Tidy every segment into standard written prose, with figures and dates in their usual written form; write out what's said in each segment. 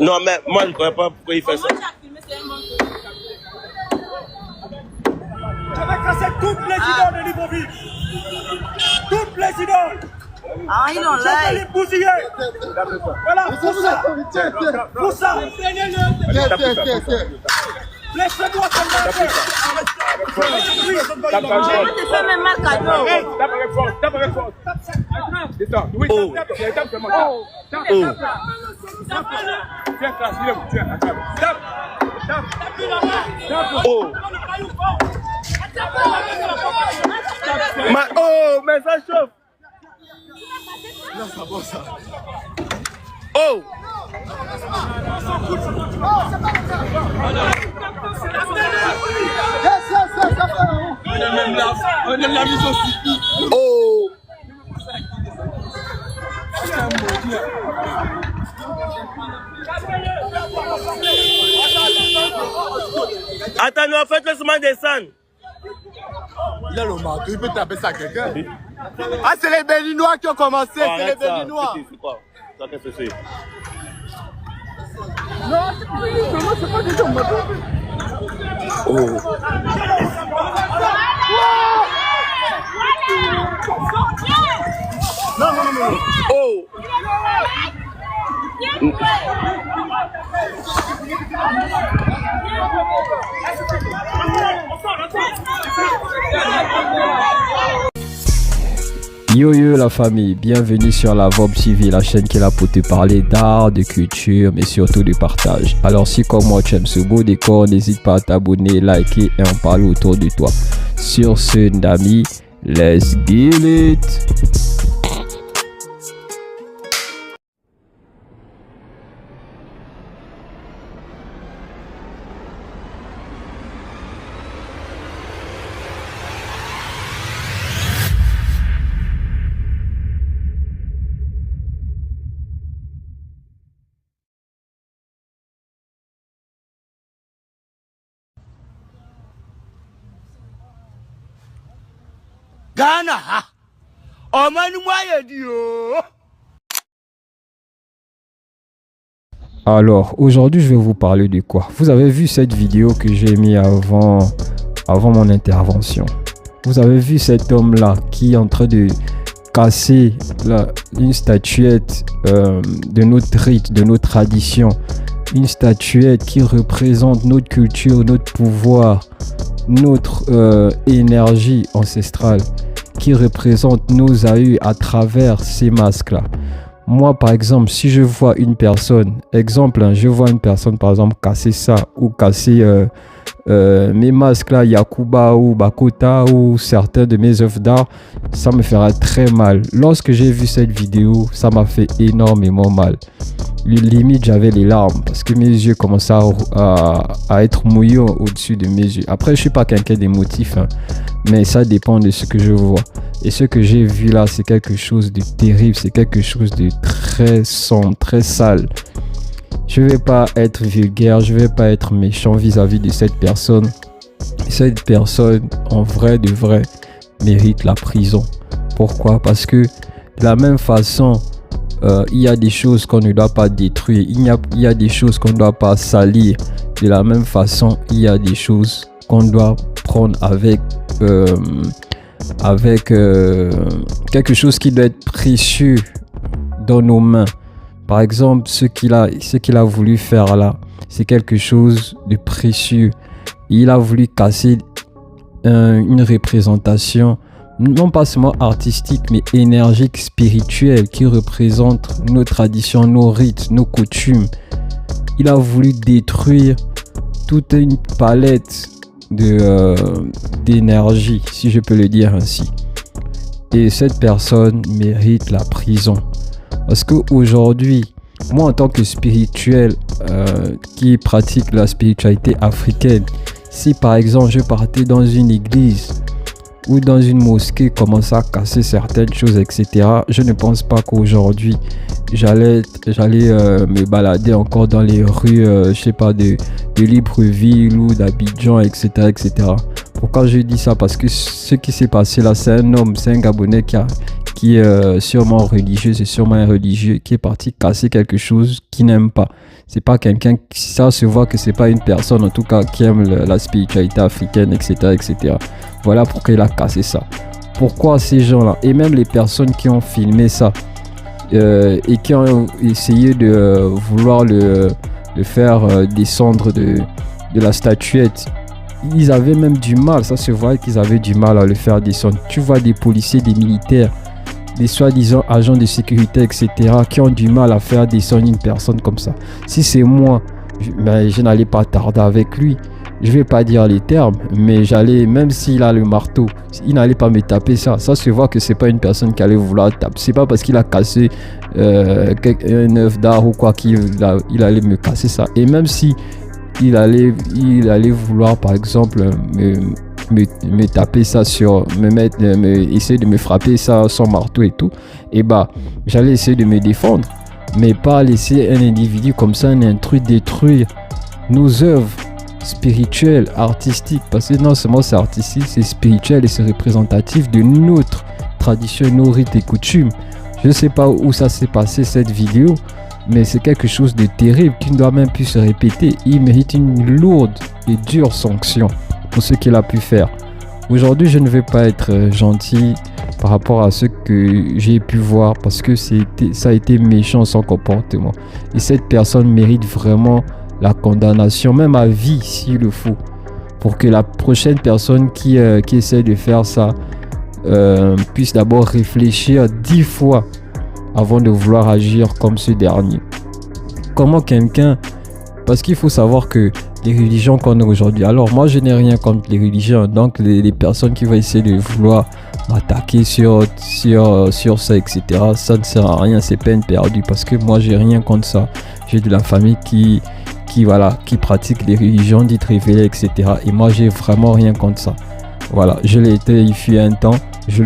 Non, mais moi, je ne connais pas pourquoi il fait ça. J'avais cassé toutes les idoles de Libreville. Toutes les idoles. Ah, ils ont J'avais les bousillés. Voilà, pour ça. Pour ça. Laissez-moi te marquer. Je te fais même mal cadeau. Mais ça chauffe. Là, ça va, ça. Oh! On est la mise aussi. Oh! Attends, en fait, laisse-moi descendre. Il a le marteau, il peut taper ça à quelqu'un. Ah, c'est les Béninois qui ont commencé, c'est les Béninois. C'est quoi? Ça, qu'est-ce que c'est? Non, c'est pas du tout. Oh! Non. Oh! Yo la famille, bienvenue sur la VOB TV, la chaîne qui est là pour te parler d'art, de culture, mais surtout de partage. Alors si comme moi tu aimes ce beau décor, n'hésite pas à t'abonner, liker et en parler autour de toi. Sur ce, Nami, let's get it! Ghana, oh man, moi, Alors, aujourd'hui, je vais vous parler de quoi? Vous avez vu cette vidéo que j'ai mis avant mon intervention. Vous avez vu cet homme-là qui est en train de casser une statuette de notre rite, de nos traditions. Une statuette qui représente notre culture, notre pouvoir, notre énergie ancestrale, qui représente nos aïeux à travers ces masques-là. Moi, par exemple, si je vois une personne, je vois une personne, par exemple, casser ça ou casser mes masques là, Yakuba ou Bakota ou certains de mes œuvres d'art, ça me fera très mal. Lorsque j'ai vu cette vidéo, ça m'a fait énormément mal. Limite, j'avais les larmes parce que mes yeux commençaient à être mouillés au-dessus de mes yeux. Après, je suis pas quelqu'un d'émotif, hein, mais ça dépend de ce que je vois. Et ce que j'ai vu là, c'est quelque chose de terrible, c'est quelque chose de très sombre, très sale. Je vais pas être vulgaire, je vais pas être méchant vis-à-vis de cette personne. Cette personne, en vrai de vrai, mérite la prison. Pourquoi? Parce que de la même façon, il y a des choses qu'on ne doit pas détruire, il y a des choses qu'on ne doit pas salir. De la même façon, il y a des choses qu'on doit prendre avec quelque chose qui doit être précieux dans nos mains. Par exemple, ce qu'il a voulu faire là, c'est quelque chose de précieux. Il a voulu casser une représentation, non pas seulement artistique, mais énergique, spirituelle, qui représente nos traditions, nos rites, nos coutumes. Il a voulu détruire toute une palette d'énergie, si je peux le dire ainsi. Et cette personne mérite la prison. Parce qu'aujourd'hui, moi en tant que spirituel qui pratique la spiritualité africaine, si par exemple je partais dans une église ou dans une mosquée, commencer à casser certaines choses, etc., je ne pense pas qu'aujourd'hui j'allais me balader encore dans les rues, je sais pas, de Libreville ou d'Abidjan, etc., etc. Pourquoi je dis ça? Parce que ce qui s'est passé là, c'est un homme, c'est un Gabonais qui est sûrement religieux, c'est sûrement un religieux qui est parti casser quelque chose qu'il n'aime pas. C'est pas quelqu'un, ça se voit que c'est pas une personne en tout cas qui aime la spiritualité africaine, etc., etc. Voilà pourquoi il a cassé ça. Pourquoi ces gens-là, et même les personnes qui ont filmé ça et qui ont essayé de vouloir le faire descendre de la statuette, ils avaient même du mal, ça se voit qu'ils avaient du mal à le faire descendre. Tu vois des policiers, des militaires, des soi-disant agents de sécurité, etc., qui ont du mal à faire descendre une personne comme ça. Si c'est moi, je n'allais pas tarder avec lui. Je vais pas dire les termes, mais j'allais, même s'il a le marteau, il n'allait pas me taper ça. Ça se voit que c'est pas une personne qui allait vouloir taper. C'est pas parce qu'il a cassé un œuf d'art ou quoi qu'il allait me casser ça. Et même si il allait vouloir, par exemple, me taper ça essayer de me frapper ça son marteau et tout, et bah j'allais essayer de me défendre, mais pas laisser un individu comme ça, un intrus, détruire nos œuvres spirituelles, artistiques, parce que non seulement c'est artistique, c'est spirituel et c'est représentatif de notre tradition, nos rites et coutumes. Je ne sais pas où ça s'est passé cette vidéo, mais c'est quelque chose de terrible qui ne doit même plus se répéter. Il mérite une lourde et dure sanction pour ce qu'il a pu faire. Aujourd'hui, je ne vais pas être gentil par rapport à ce que j'ai pu voir, parce que ça a été méchant son comportement. Et cette personne mérite vraiment la condamnation, même à vie s'il le faut, pour que la prochaine personne qui essaie de faire ça puisse d'abord réfléchir 10 fois avant de vouloir agir comme ce dernier. Comment quelqu'un... Parce qu'il faut savoir que les religions qu'on a aujourd'hui... Alors moi je n'ai rien contre les religions. Donc les personnes qui vont essayer de vouloir m'attaquer sur ça, etc. Ça ne sert à rien, c'est peine perdue. Parce que moi j'ai rien contre ça. J'ai de la famille qui pratique les religions dites révélées, etc. Et moi j'ai vraiment rien contre ça. Voilà, je l'ai été il fut un temps. Je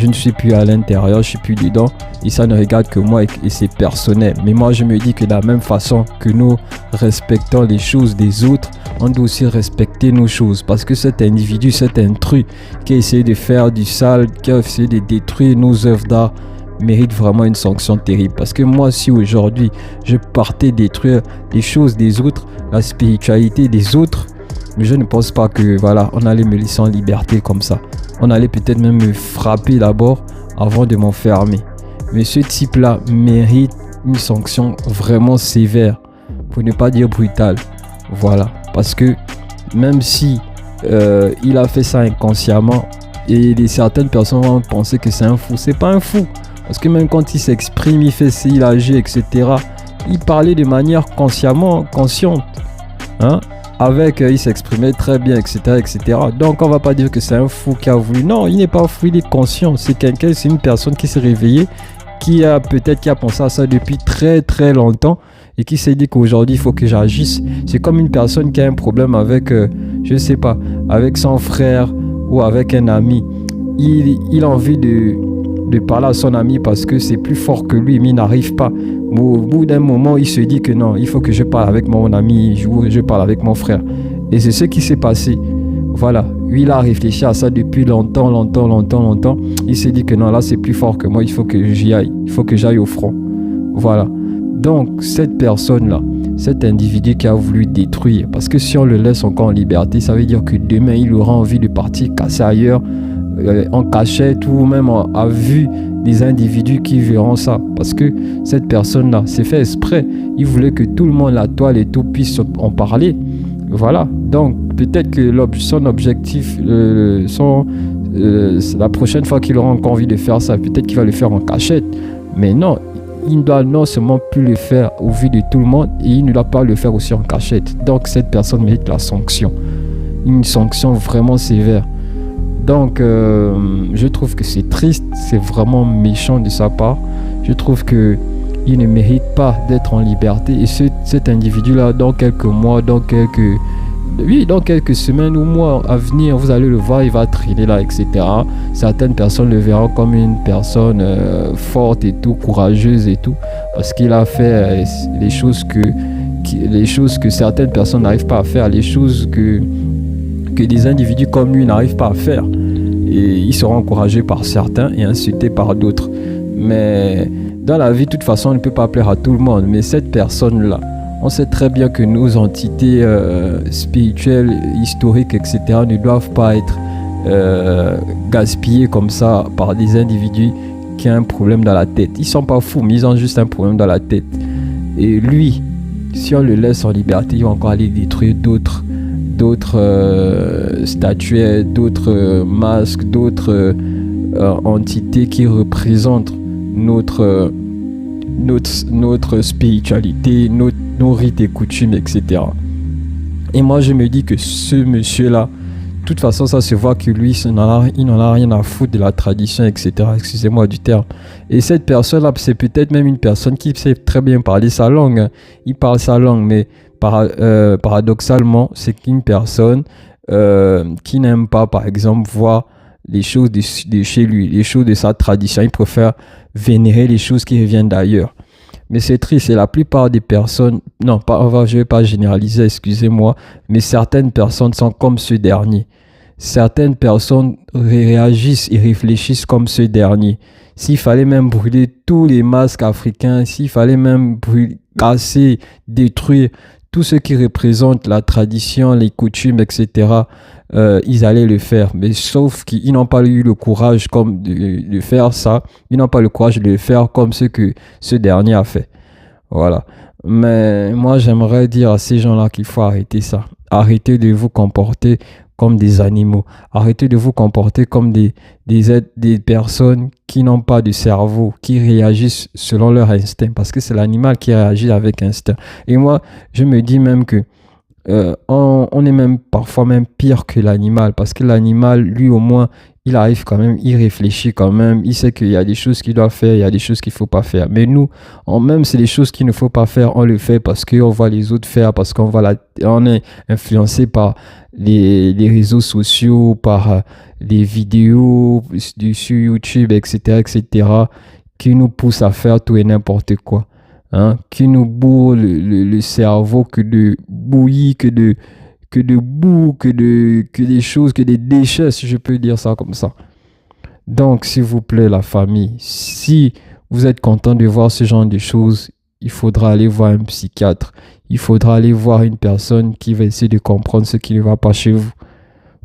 ne suis plus à l'intérieur, je suis plus dedans, et ça ne regarde que moi et c'est personnel. Mais moi je me dis que de la même façon que nous respectons les choses des autres, on doit aussi respecter nos choses, parce que cet individu, cet intrus qui a essayé de faire du sale, qui a essayé de détruire nos œuvres d'art, mérite vraiment une sanction terrible. Parce que moi, si aujourd'hui je partais détruire les choses des autres, la spiritualité des autres, je ne pense pas que voilà, on allait me laisser en liberté comme ça. On allait peut-être même me frapper d'abord avant de m'enfermer. Mais ce type-là mérite une sanction vraiment sévère, pour ne pas dire brutale. Voilà, parce que même si il a fait ça inconsciemment, et certaines personnes vont penser que c'est un fou, c'est pas un fou. Parce que même quand il s'exprime, il fait ci, il agit, etc., il parlait de manière consciente. Hein? Il s'exprimait très bien, etc., etc. Donc on va pas dire que c'est un fou qui a voulu. Non, il n'est pas fou, il est conscient. C'est une personne qui s'est réveillée, qui a pensé à ça depuis très très longtemps, et qui s'est dit qu'aujourd'hui il faut que j'agisse. C'est comme une personne qui a un problème avec, je sais pas, avec son frère ou avec un ami. Il a envie de parler à son ami parce que c'est plus fort que lui, mais il n'arrive pas. Au bout d'un moment, il se dit que non, il faut que je parle avec mon ami, je parle avec mon frère. Et c'est ce qui s'est passé. Voilà, lui il a réfléchi à ça depuis longtemps. Il s'est dit que non, là c'est plus fort que moi, il faut que j'y aille, il faut que j'aille au front. Voilà. Donc cette personne-là, cet individu qui a voulu détruire, parce que si on le laisse encore en liberté, ça veut dire que demain il aura envie de partir casser ailleurs, en cachette, ou même à vue des individus qui verront ça, parce que cette personne-là, c'est fait exprès. Il voulait que tout le monde, la toile et tout, puisse en parler. Voilà, donc peut-être que son objectif, la prochaine fois qu'il aura encore envie de faire ça, peut-être qu'il va le faire en cachette. Mais non, il ne doit non seulement plus le faire au vu de tout le monde, et il ne doit pas le faire aussi en cachette. Donc cette personne mérite la sanction, une sanction vraiment sévère. Donc je trouve que c'est triste, c'est vraiment méchant de sa part. Je trouve que il ne mérite pas d'être en liberté. Et cet individu-là, dans quelques mois, dans quelques semaines ou mois à venir, vous allez le voir, il va traîner là, etc. Certaines personnes le verront comme une personne forte et tout, courageuse et tout, parce qu'il a fait les choses que certaines personnes n'arrivent pas à faire, les choses que que des individus comme lui n'arrivent pas à faire. Et ils seront encouragés par certains et insultés par d'autres. Mais dans la vie, de toute façon, on ne peut pas plaire à tout le monde. Mais cette personne-là, on sait très bien que nos entités spirituelles, historiques, etc. ne doivent pas être gaspillées comme ça par des individus qui ont un problème dans la tête. Ils sont pas fous, mais ils ont juste un problème dans la tête. Et lui, si on le laisse en liberté, il va encore aller détruire d'autres statuettes, d'autres masques, d'autres entités qui représentent notre spiritualité, nos rites et coutumes, etc. Et moi, je me dis que ce monsieur-là, de toute façon, ça se voit que lui, il n'en a rien à foutre de la tradition, etc. Excusez-moi du terme. Et cette personne-là, c'est peut-être même une personne qui sait très bien parler sa langue. Hein. Il parle sa langue, mais paradoxalement, c'est une personne qui n'aime pas, par exemple, voir les choses de chez lui, les choses de sa tradition. Il préfère vénérer les choses qui reviennent d'ailleurs. Mais c'est triste, et la plupart des personnes, je ne vais pas généraliser, excusez-moi, mais certaines personnes sont comme ce dernier. Certaines personnes réagissent et réfléchissent comme ce dernier. S'il fallait même brûler tous les masques africains, s'il fallait même casser, détruire tout ce qui représente la tradition, les coutumes, etc., ils allaient le faire. Mais sauf qu'ils n'ont pas eu le courage de faire ça. Ils n'ont pas le courage de le faire comme ce que ce dernier a fait. Voilà. Mais moi, j'aimerais dire à ces gens-là qu'il faut arrêter ça. Arrêtez de vous comporter comme des animaux. Arrêtez de vous comporter comme des personnes qui n'ont pas de cerveau, qui réagissent selon leur instinct. Parce que c'est l'animal qui réagit avec instinct. Et moi, je me dis même que on est même parfois même pire que l'animal. Parce que l'animal, lui au moins, il arrive quand même, il réfléchit quand même, il sait qu'il y a des choses qu'il doit faire, il y a des choses qu'il ne faut pas faire. Mais nous, même c'est des choses qu'il ne faut pas faire, on le fait parce qu'on voit les autres faire, parce on est influencé par les réseaux sociaux, par les vidéos sur YouTube, etc., qui nous poussent à faire tout et n'importe quoi. Hein, qui nous bourre le cerveau que de bouillie, que de boue, que des choses, que des déchets, si je peux dire ça comme ça. Donc, s'il vous plaît, la famille, si vous êtes content de voir ce genre de choses, il faudra aller voir un psychiatre. Il faudra aller voir une personne qui va essayer de comprendre ce qui ne va pas chez vous.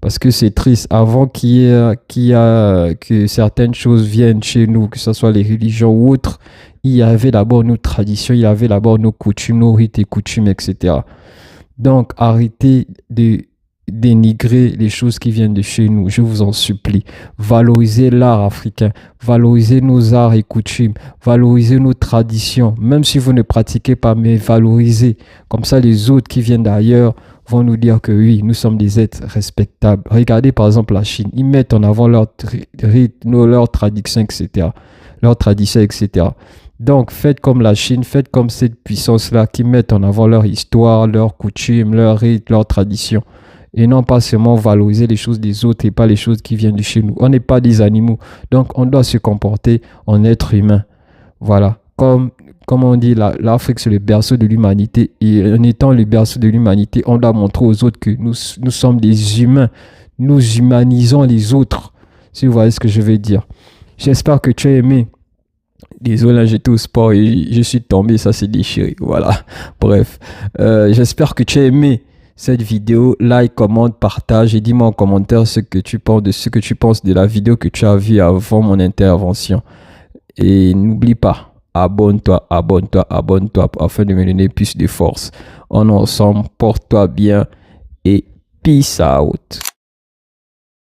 Parce que c'est triste. Avant que certaines choses viennent chez nous, que ce soit les religions ou autres, il y avait d'abord nos traditions, il y avait d'abord nos coutumes, nos rites et coutumes, etc. Donc, arrêtez de dénigrer les choses qui viennent de chez nous, je vous en supplie. Valorisez l'art africain, valorisez nos arts et coutumes, valorisez nos traditions, même si vous ne pratiquez pas, mais valorisez. Comme ça, les autres qui viennent d'ailleurs vont nous dire que oui, nous sommes des êtres respectables. Regardez par exemple la Chine, ils mettent en avant leurs rites, leurs traditions, etc. Leurs traditions, etc. Donc, faites comme la Chine, faites comme cette puissance-là qui met en avant leur histoire, leurs coutumes, leurs rites, leurs traditions. Et non pas seulement valoriser les choses des autres et pas les choses qui viennent de chez nous. On n'est pas des animaux. Donc, on doit se comporter en être humain. Voilà. Comme on dit, l'Afrique, c'est le berceau de l'humanité. Et en étant le berceau de l'humanité, on doit montrer aux autres que nous sommes des humains. Nous humanisons les autres. Si vous voyez ce que je veux dire. J'espère que tu as aimé. Désolé, j'étais au sport et je suis tombé, ça s'est déchiré. Voilà. Bref. J'espère que tu as aimé cette vidéo. Like, commente, partage et dis-moi en commentaire ce que tu penses de la vidéo que tu as vue avant mon intervention. Et n'oublie pas, abonne-toi afin de me donner plus de force. On est ensemble, porte-toi bien et peace out.